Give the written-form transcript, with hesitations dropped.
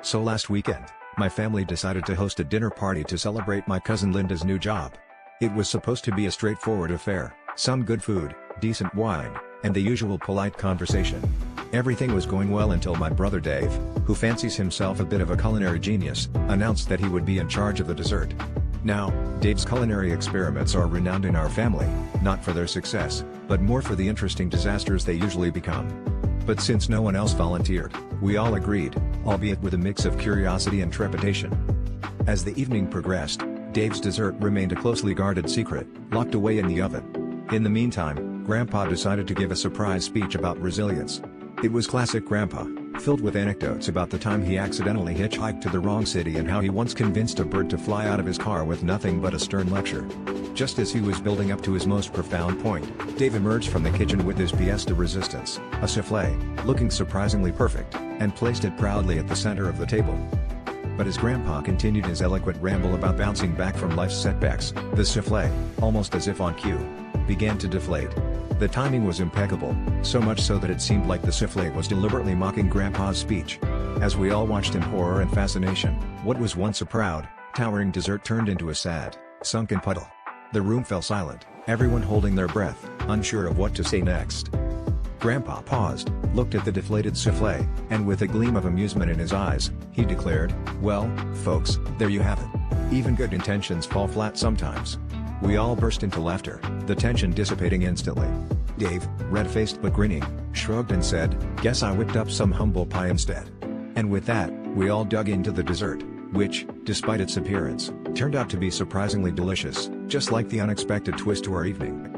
So last weekend, my family decided to host a dinner party to celebrate my cousin Linda's new job. It was supposed to be a straightforward affair, some good food, decent wine, and the usual polite conversation. Everything was going well until my brother Dave, who fancies himself a bit of a culinary genius, announced that he would be in charge of the dessert. Now, Dave's culinary experiments are renowned in our family, not for their success, but more for the interesting disasters they usually become. But since no one else volunteered, we all agreed, albeit with a mix of curiosity and trepidation. As the evening progressed, Dave's dessert remained a closely guarded secret, locked away in the oven. In the meantime, Grandpa decided to give a surprise speech about resilience. It was classic Grandpa, filled with anecdotes about the time he accidentally hitchhiked to the wrong city and how he once convinced a bird to fly out of his car with nothing but a stern lecture. Just as he was building up to his most profound point, Dave emerged from the kitchen with his pièce de résistance, a soufflé, looking surprisingly perfect, and placed it proudly at the center of the table. But as Grandpa continued his eloquent ramble about bouncing back from life's setbacks, the soufflé, almost as if on cue, began to deflate. The timing was impeccable, so much so that it seemed like the soufflé was deliberately mocking Grandpa's speech. As we all watched in horror and fascination, what was once a proud, towering dessert turned into a sad, sunken puddle. The room fell silent, everyone holding their breath, unsure of what to say next. Grandpa paused, looked at the deflated soufflé, and with a gleam of amusement in his eyes, he declared, "Well, folks, there you have it. Even good intentions fall flat sometimes." We all burst into laughter, the tension dissipating instantly. Dave, red-faced but grinning, shrugged and said, "Guess I whipped up some humble pie instead." And with that, we all dug into the dessert, which, despite its appearance, turned out to be surprisingly delicious, just like the unexpected twist to our evening.